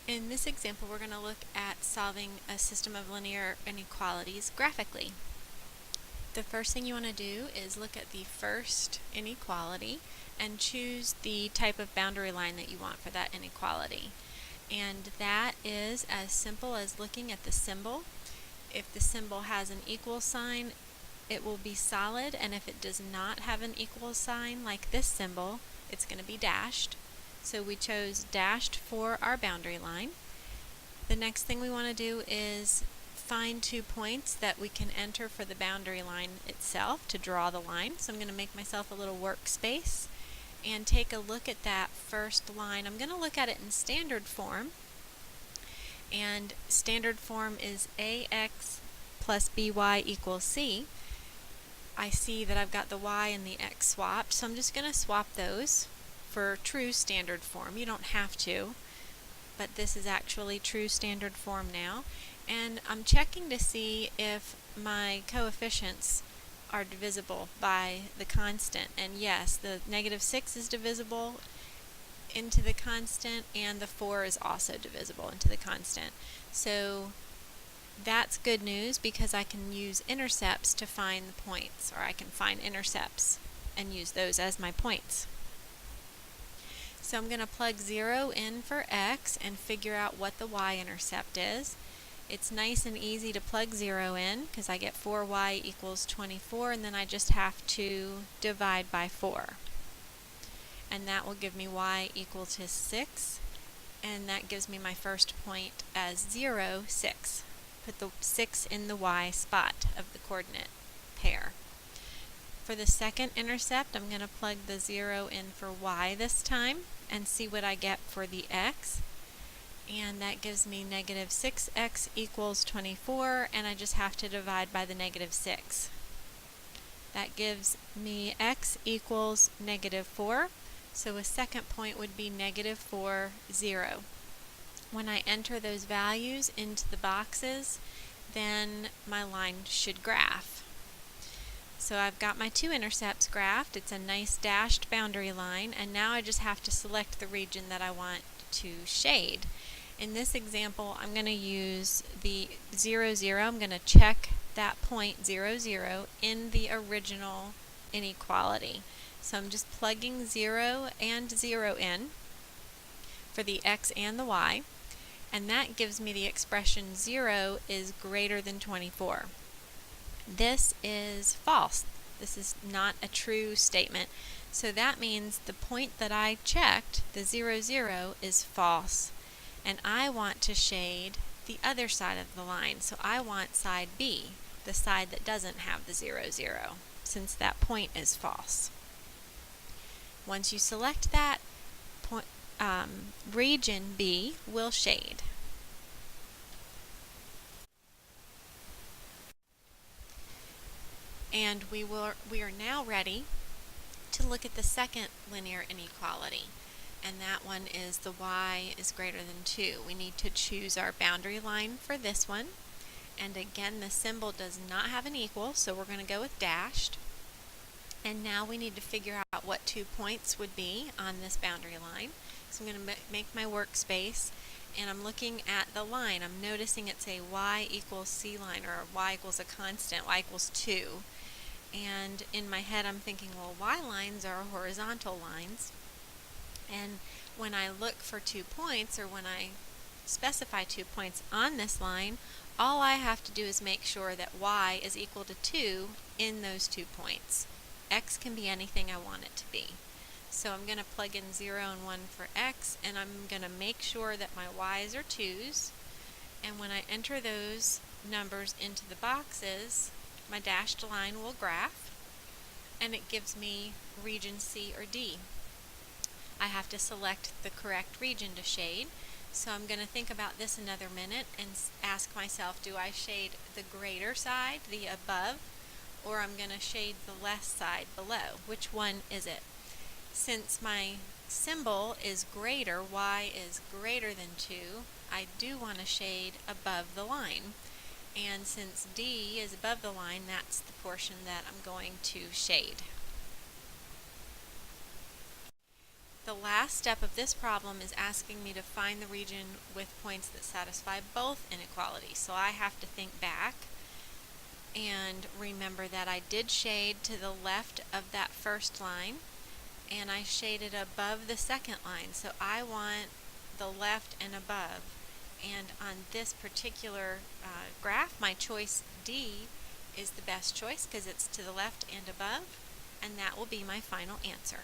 In this example, we're going to look at solving a system of linear inequalities graphically. The first thing you want to do is look at the first inequality and choose the type of boundary line that you want for that inequality. And that is as simple as looking at the symbol. If the symbol has an equal sign, it will be solid, and if it does not have an equal sign, like this symbol, it's going to be dashed. So we chose dashed for our boundary line. The next thing we want to do is find 2 points that we can enter for the boundary line itself to draw the line. So I'm going to make myself a little workspace and take a look at that first line. I'm going to look at it in standard form, and standard form is ax plus by equals c. I see that I've got the y and the x swapped, so I'm just going to swap those for true standard form. You don't have to, but this is actually true standard form now. And I'm checking to see if my coefficients are divisible by the constant. And yes, the -6 is divisible into the constant, and the 4 is also divisible into the constant. So that's good news, because I can use intercepts to find the points, or I can find intercepts and use those as my points. So I'm going to plug 0 in for x and figure out what the y-intercept is. It's nice and easy to plug 0 in because I get 4y equals 24, and then I just have to divide by 4. And that will give me y equal to 6, and that gives me my first point as 0, 6. Put the 6 in the y spot of the coordinate pair. For the second intercept, I'm going to plug the 0 in for y this time and see what I get for the x. And that gives me -6x equals 24, and I just have to divide by the -6. That gives me x equals -4, so a second point would be -4, 0. When I enter those values into the boxes, then my line should graph. So I've got my 2 intercepts graphed. It's a nice dashed boundary line, and now I just have to select the region that I want to shade. In this example, I'm going to use the 0, 0. I'm going to check that point 0, 0 in the original inequality. So I'm just plugging 0 and 0 in for the x and the y, and that gives me the expression 0 is greater than 24. This is false. This is not a true statement. So that means the point that I checked, the 0, 0, is false. And I want to shade the other side of the line. So I want side B, the side that doesn't have the 0, 0, since that point is false. Once you select that, region B will shade. And we are now ready to look at the second linear inequality, and that one is the y is greater than 2. We need to choose our boundary line for this one, and again the symbol does not have an equal, so we're going to go with dashed. And now we need to figure out what 2 points would be on this boundary line. So I'm going to make my workspace, and I'm looking at the line. I'm noticing it's a y equals c line, or y equals a constant, y equals 2. And in my head I'm thinking, well, y lines are horizontal lines. And when I look for 2 points, or when I specify 2 points on this line, all I have to do is make sure that y is equal to 2 in those 2 points. X can be anything I want it to be. So I'm going to plug in 0 and 1 for x, and I'm going to make sure that my y's are 2's. And when I enter those numbers into the boxes, my dashed line will graph, and it gives me region C or D. I have to select the correct region to shade, so I'm going to think about this another minute and ask myself, do I shade the greater side, the above, or I'm going to shade the less side, below? Which one is it? Since my symbol is greater, y is greater than 2, I do want to shade above the line. And since D is above the line, that's the portion that I'm going to shade. The last step of this problem is asking me to find the region with points that satisfy both inequalities. So I have to think back and remember that I did shade to the left of that first line, and I shaded above the second line. So I want the left and above. And on this particular graph, my choice D is the best choice because it's to the left and above, and that will be my final answer.